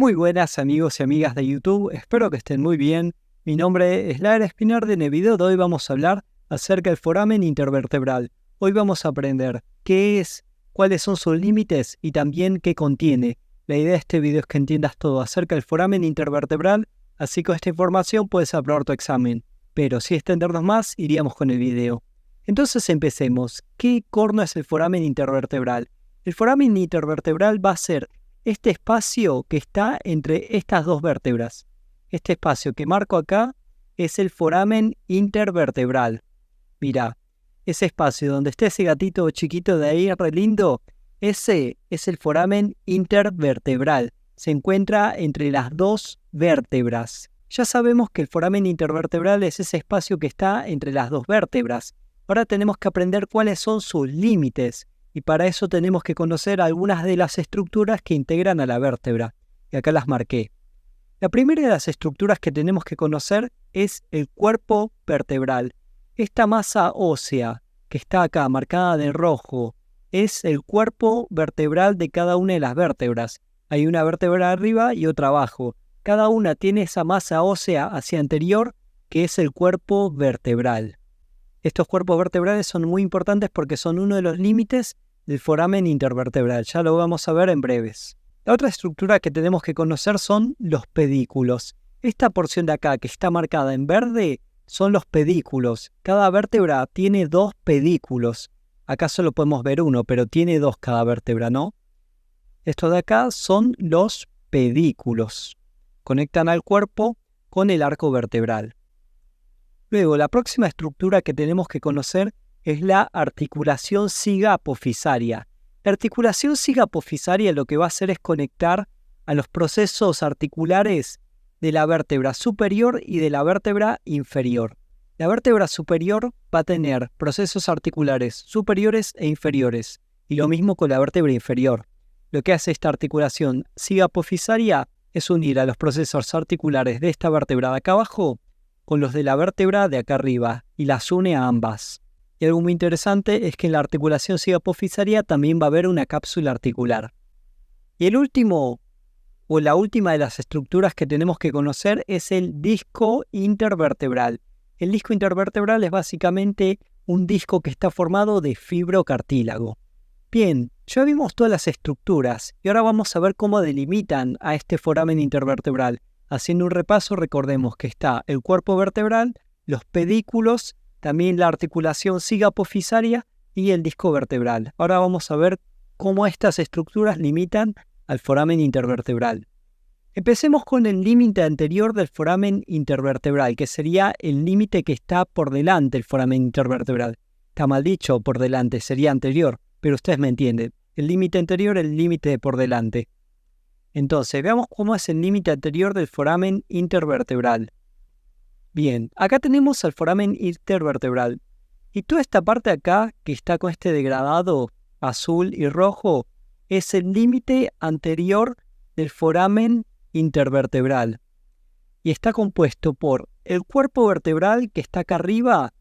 Muy buenas amigos y amigas de YouTube, espero que estén muy bien. Mi nombre es Lara Espinar. En el video de hoy vamos a hablar acerca del foramen intervertebral. Hoy vamos a aprender qué es, cuáles son sus límites y también qué contiene. La idea de este video es que entiendas todo acerca del foramen intervertebral, así que con esta información puedes aprobar tu examen. Pero sin extendernos más, iríamos con el video. Entonces empecemos. ¿Qué corno es el foramen intervertebral? El foramen intervertebral va a ser este espacio que está entre estas dos vértebras. Este espacio que marco acá es el foramen intervertebral. Mira, ese espacio donde está ese gatito chiquito de ahí, re lindo, ese es el foramen intervertebral. Se encuentra entre las dos vértebras. Ya sabemos que el foramen intervertebral es ese espacio que está entre las dos vértebras. Ahora tenemos que aprender cuáles son sus límites. Y para eso tenemos que conocer algunas de las estructuras que integran a la vértebra. Y acá las marqué. La primera de las estructuras que tenemos que conocer es el cuerpo vertebral. Esta masa ósea que está acá marcada de rojo es el cuerpo vertebral de cada una de las vértebras. Hay una vértebra arriba y otra abajo. Cada una tiene esa masa ósea hacia anterior que es el cuerpo vertebral. Estos cuerpos vertebrales son muy importantes porque son uno de los límites del foramen intervertebral. Ya lo vamos a ver en breves. La otra estructura que tenemos que conocer son los pedículos. Esta porción de acá que está marcada en verde son los pedículos. Cada vértebra tiene dos pedículos. Acá solo podemos ver uno, pero tiene dos cada vértebra, ¿no? Estos de acá son los pedículos. Conectan al cuerpo con el arco vertebral. Luego, la próxima estructura que tenemos que conocer es la articulación siga-apofisaria. La articulación siga-apofisaria lo que va a hacer es conectar a los procesos articulares de la vértebra superior y de la vértebra inferior. La vértebra superior va a tener procesos articulares superiores e inferiores, y lo mismo con la vértebra inferior. Lo que hace esta articulación siga-apofisaria es unir a los procesos articulares de esta vértebra de acá abajo con los de la vértebra de acá arriba y las une a ambas. Y algo muy interesante es que en la articulación siga-apofisaria también va a haber una cápsula articular. Y el último, o la última de las estructuras que tenemos que conocer es el disco intervertebral. El disco intervertebral es básicamente un disco que está formado de fibrocartílago. Bien, ya vimos todas las estructuras y ahora vamos a ver cómo delimitan a este foramen intervertebral. Haciendo un repaso, recordemos que está el cuerpo vertebral, los pedículos, también la articulación siga-apofisaria y el disco vertebral. Ahora vamos a ver cómo estas estructuras limitan al foramen intervertebral. Empecemos con el límite anterior del foramen intervertebral, que sería el límite que está por delante del foramen intervertebral. Está mal dicho por delante, sería anterior, pero ustedes me entienden. El límite anterior es el límite de por delante. Entonces, veamos cómo es el límite anterior del foramen intervertebral. Bien, acá tenemos el foramen intervertebral. Y toda esta parte acá, que está con este degradado azul y rojo, es el límite anterior del foramen intervertebral. Y está compuesto por el cuerpo vertebral que está acá arriba,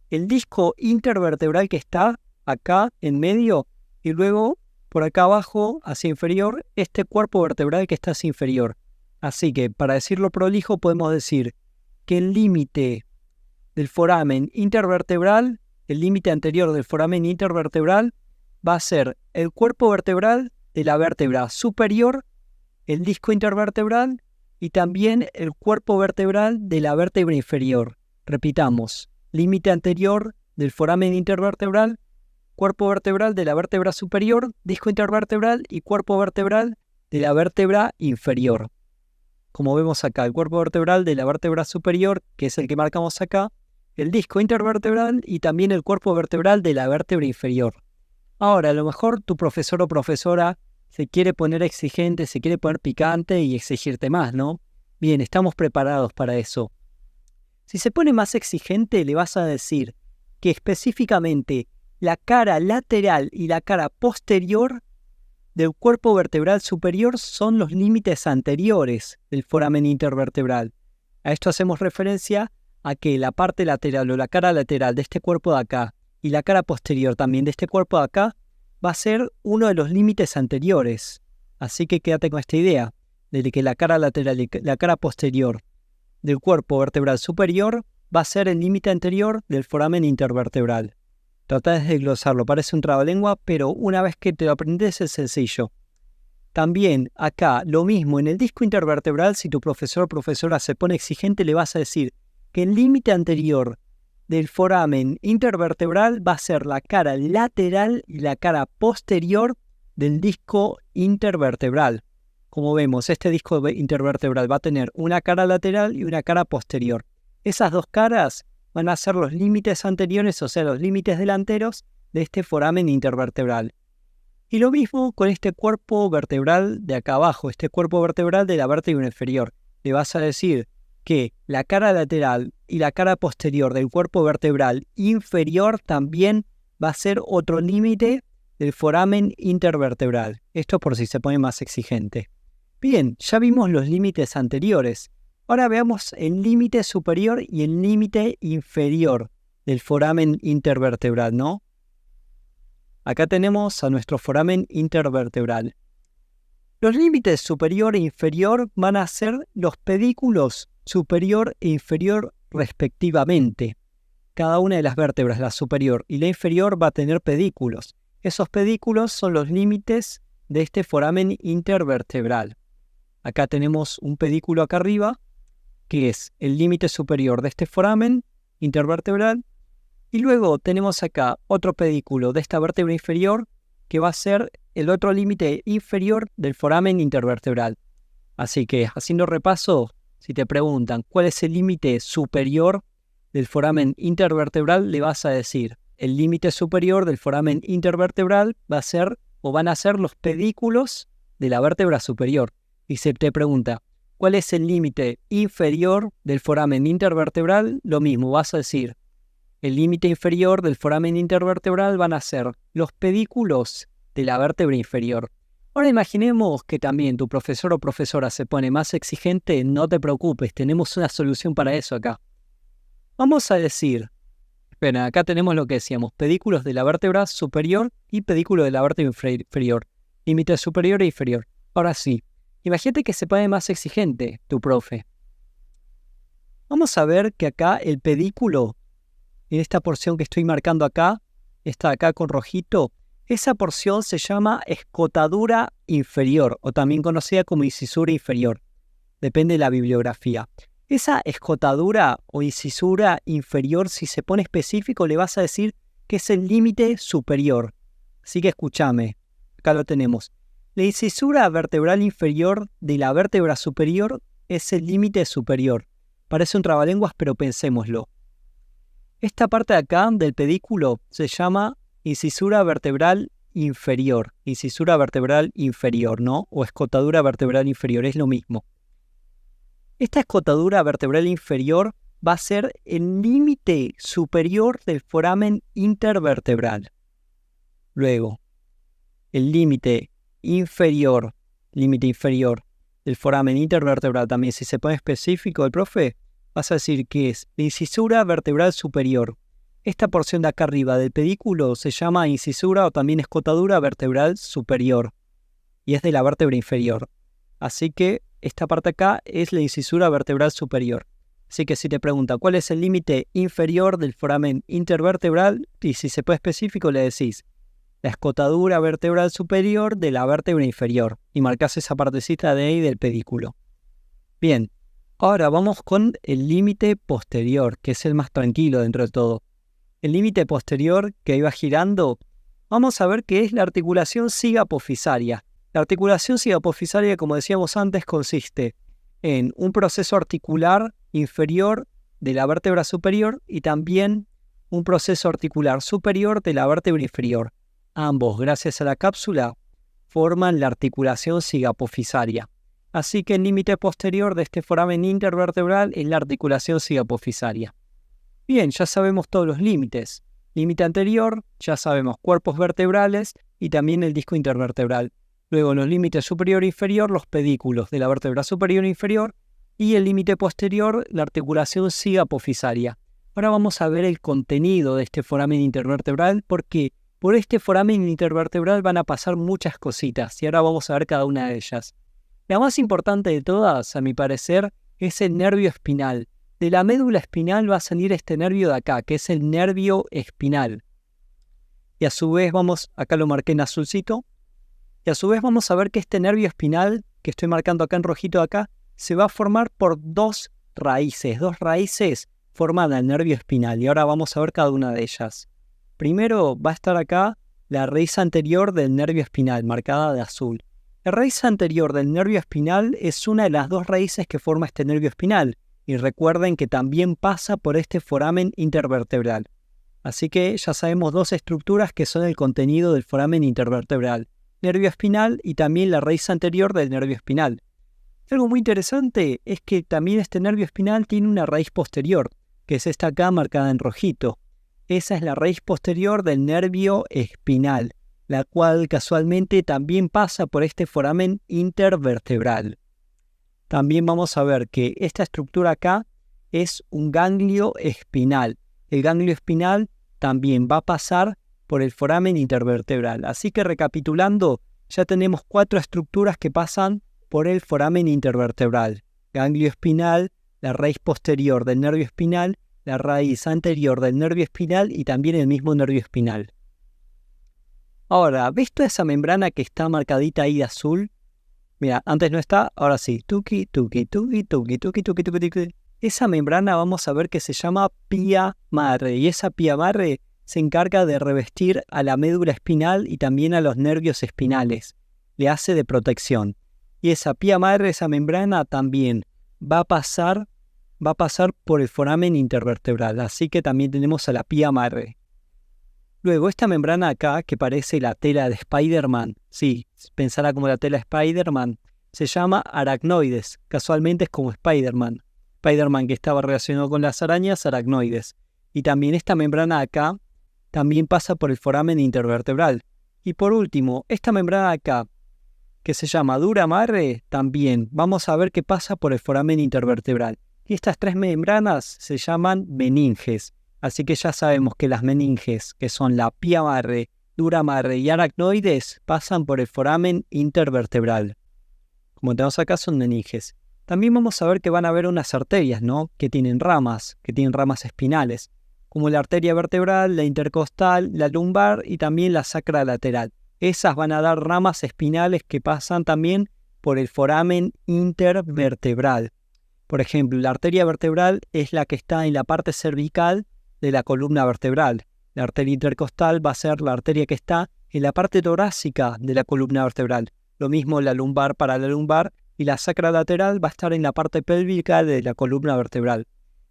el disco intervertebral que está acá en medio, y luego por acá abajo, hacia inferior, este cuerpo vertebral que está hacia inferior. Así que, para decirlo prolijo, podemos decir que el límite del foramen intervertebral, el límite anterior del foramen intervertebral, va a ser el cuerpo vertebral de la vértebra superior, el disco intervertebral y también el cuerpo vertebral de la vértebra inferior. Repitamos, límite anterior del foramen intervertebral, cuerpo vertebral de la vértebra superior, disco intervertebral y cuerpo vertebral de la vértebra inferior. Como vemos acá, el cuerpo vertebral de la vértebra superior, que es el que marcamos acá, el disco intervertebral y también el cuerpo vertebral de la vértebra inferior. Ahora, a lo mejor tu profesor o profesora se quiere poner exigente, se quiere poner picante y exigirte más, ¿no? Bien, estamos preparados para eso. Si se pone más exigente, le vas a decir que específicamente la cara lateral y la cara posterior del cuerpo vertebral superior son los límites anteriores del foramen intervertebral. A esto hacemos referencia a que la parte lateral o la cara lateral de este cuerpo de acá y la cara posterior también de este cuerpo de acá va a ser uno de los límites anteriores. Así que quédate con esta idea. de que la cara lateral y la cara posterior del cuerpo vertebral superior va a ser el límite anterior del foramen intervertebral. Trata de desglosarlo, parece un trabalengua, pero una vez que te lo aprendes es sencillo. También acá, lo mismo, en el disco intervertebral, si tu profesor o profesora se pone exigente, le vas a decir que el límite anterior del foramen intervertebral va a ser la cara lateral y la cara posterior del disco intervertebral. Como vemos, este disco intervertebral va a tener una cara lateral y una cara posterior. Esas dos caras van a ser los límites anteriores, o sea, los límites delanteros de este foramen intervertebral. Y lo mismo con este cuerpo vertebral de acá abajo, este cuerpo vertebral de la vértebra inferior. Le vas a decir que la cara lateral y la cara posterior del cuerpo vertebral inferior también va a ser otro límite del foramen intervertebral. Esto por si se pone más exigente. Bien, ya vimos los límites anteriores. Ahora veamos el límite superior y el límite inferior del foramen intervertebral, ¿no? Acá tenemos a nuestro foramen intervertebral. Los límites superior e inferior van a ser los pedículos superior e inferior respectivamente. Cada una de las vértebras, la superior y la inferior, va a tener pedículos. Esos pedículos son los límites de este foramen intervertebral. Acá tenemos un pedículo acá arriba, que es el límite superior de este foramen intervertebral. Y luego tenemos acá otro pedículo de esta vértebra inferior, que va a ser el otro límite inferior del foramen intervertebral. Así que, haciendo repaso, si te preguntan cuál es el límite superior del foramen intervertebral, le vas a decir, el límite superior del foramen intervertebral va a ser o van a ser los pedículos de la vértebra superior. Y si te pregunta, ¿cuál es el límite inferior del foramen intervertebral? Lo mismo, vas a decir, el límite inferior del foramen intervertebral van a ser los pedículos de la vértebra inferior. Ahora imaginemos que también tu profesor o profesora se pone más exigente, no te preocupes, tenemos una solución para eso acá. Vamos a decir, espera, acá tenemos lo que decíamos, pedículos de la vértebra superior y pedículo de la vértebra inferior, límite superior e inferior. Ahora sí, imagínate que se pone más exigente tu profe. Vamos a ver que acá el pedículo, en esta porción que estoy marcando acá, está acá con rojito, esa porción se llama escotadura inferior o también conocida como incisura inferior. Depende de la bibliografía. Esa escotadura o incisura inferior, si se pone específico, le vas a decir que es el límite superior. Así que escúchame, acá lo tenemos. La incisura vertebral inferior de la vértebra superior es el límite superior. Parece un trabalenguas, pero pensémoslo. Esta parte de acá del pedículo se llama incisura vertebral inferior, ¿no? O escotadura vertebral inferior, es lo mismo. Esta escotadura vertebral inferior va a ser el límite superior del foramen intervertebral. Luego, el límite inferior del foramen intervertebral también, si se pone específico el profe, vas a decir que es la incisura vertebral superior. Esta porción de acá arriba del pedículo se llama incisura o también escotadura vertebral superior y es de la vértebra inferior. Así que esta parte acá es la incisura vertebral superior. Así que si te pregunta cuál es el límite inferior del foramen intervertebral, y si se puede específico le decís la escotadura vertebral superior de la vértebra inferior y marcás esa partecita de ahí del pedículo. Bien, ahora vamos con el límite posterior, que es el más tranquilo dentro de todo. El límite posterior que iba girando, vamos a ver qué es la articulación cigapofisaria. La articulación cigapofisaria, como decíamos antes, consiste en un proceso articular inferior de la vértebra superior y también un proceso articular superior de la vértebra inferior. Ambos, gracias a la cápsula, forman la articulación cigapofisaria. Así que el límite posterior de este foramen intervertebral es la articulación cigapofisaria. Bien, ya sabemos todos los límites. Límite anterior, ya sabemos cuerpos vertebrales y también el disco intervertebral. Luego en los límites superior e inferior, los pedículos de la vértebra superior e inferior y el límite posterior, la articulación cigapofisaria. Ahora vamos a ver el contenido de este foramen intervertebral porque por este foramen intervertebral van a pasar muchas cositas y ahora vamos a ver cada una de ellas. La más importante de todas, a mi parecer, es el nervio espinal. De la médula espinal va a salir este nervio de acá, que es el nervio espinal. Y a su vez acá lo marqué en azulcito, y a su vez vamos a ver que este nervio espinal, que estoy marcando acá en rojito acá, se va a formar por dos raíces forman el nervio espinal, y ahora vamos a ver cada una de ellas. Primero va a estar acá la raíz anterior del nervio espinal, marcada de azul. La raíz anterior del nervio espinal es una de las dos raíces que forma este nervio espinal, y recuerden que también pasa por este foramen intervertebral. Así que ya sabemos dos estructuras que son el contenido del foramen intervertebral, nervio espinal y también la raíz anterior del nervio espinal. Algo muy interesante es que también este nervio espinal tiene una raíz posterior, que es esta acá marcada en rojito. Esa es la raíz posterior del nervio espinal, la cual casualmente también pasa por este foramen intervertebral. También vamos a ver que esta estructura acá es un ganglio espinal. El ganglio espinal también va a pasar por el foramen intervertebral. Así que recapitulando, ya tenemos 4 estructuras que pasan por el foramen intervertebral. Ganglio espinal, la raíz posterior del nervio espinal, la raíz anterior del nervio espinal y también el mismo nervio espinal. Ahora, ¿ves toda esa membrana que está marcadita ahí de azul? Mira, antes no está, ahora sí. Tuki, tuki, tuki, tuki, tuki, tuki, tuki, tuki. Esa membrana vamos a ver que se llama pia madre, y esa pia madre se encarga de revestir a la médula espinal y también a los nervios espinales. Le hace de protección. Y esa pia madre, esa membrana también va a pasar por el foramen intervertebral. Así que también tenemos a la pia madre. Luego, esta membrana acá, que parece la tela de Spider-Man, sí, pensará como la tela de Spider-Man, se llama aracnoides. Casualmente es como Spider-Man. Spider-Man que estaba relacionado con las arañas, aracnoides. Y también esta membrana acá también pasa por el foramen intervertebral. Y por último, esta membrana acá, que se llama dura madre, también vamos a ver que pasa por el foramen intervertebral. Y estas 3 membranas se llaman meninges. Así que ya sabemos que las meninges, que son la pia madre, dura madre y aracnoides, pasan por el foramen intervertebral. Como tenemos acá son meninges. También vamos a ver que van a haber unas arterias, ¿no? Que tienen ramas espinales, como la arteria vertebral, la intercostal, la lumbar y también la sacra lateral. Esas van a dar ramas espinales que pasan también por el foramen intervertebral. Por ejemplo, la arteria vertebral es la que está en la parte cervical de la columna vertebral. La arteria intercostal va a ser la arteria que está en la parte torácica de la columna vertebral. Lo mismo la lumbar para la lumbar, y la sacra lateral va a estar en la parte pélvica de la columna vertebral.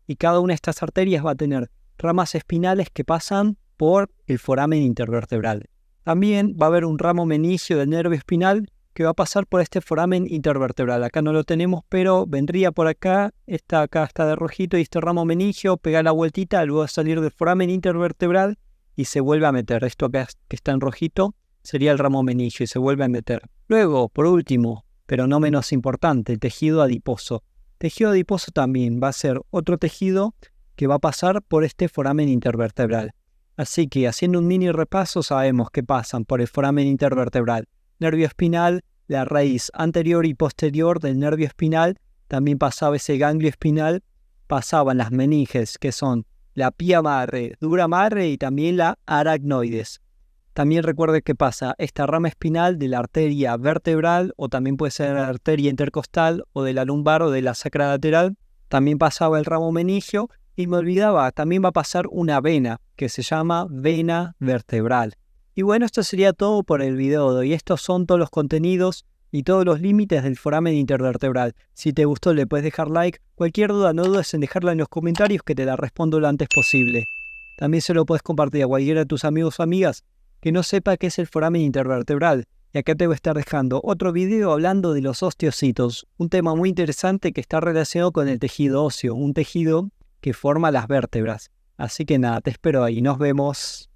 Y cada una de estas arterias va a tener ramas espinales que pasan por el foramen intervertebral. También va a haber un ramo meningio del nervio espinal que va a pasar por este foramen intervertebral. Acá no lo tenemos, pero vendría por acá. Esta acá está de rojito y este ramo meningio pega la vueltita, luego a salir del foramen intervertebral y se vuelve a meter. Esto acá que está en rojito sería el ramo meningio y se vuelve a meter. Luego, por último, pero no menos importante, el tejido adiposo. Tejido adiposo también va a ser otro tejido que va a pasar por este foramen intervertebral. Así que haciendo un mini repaso sabemos que pasan por el foramen intervertebral, nervio espinal, la raíz anterior y posterior del nervio espinal, también pasaba ese ganglio espinal, pasaban las meninges que son la pia madre, dura madre y también la aracnoides. También recuerde que pasa esta rama espinal de la arteria vertebral o también puede ser la arteria intercostal o de la lumbar o de la sacra lateral. También pasaba el ramo meningio y me olvidaba, también va a pasar una vena que se llama vena vertebral. Y bueno, esto sería todo por el video de hoy. Estos son todos los contenidos y todos los límites del foramen intervertebral. Si te gustó le puedes dejar like. Cualquier duda no dudes en dejarla en los comentarios que te la respondo lo antes posible. También se lo puedes compartir a cualquiera de tus amigos o amigas que no sepa qué es el foramen intervertebral. Y acá te voy a estar dejando otro video hablando de los osteocitos, un tema muy interesante que está relacionado con el tejido óseo, un tejido que forma las vértebras. Así que nada, te espero ahí, nos vemos.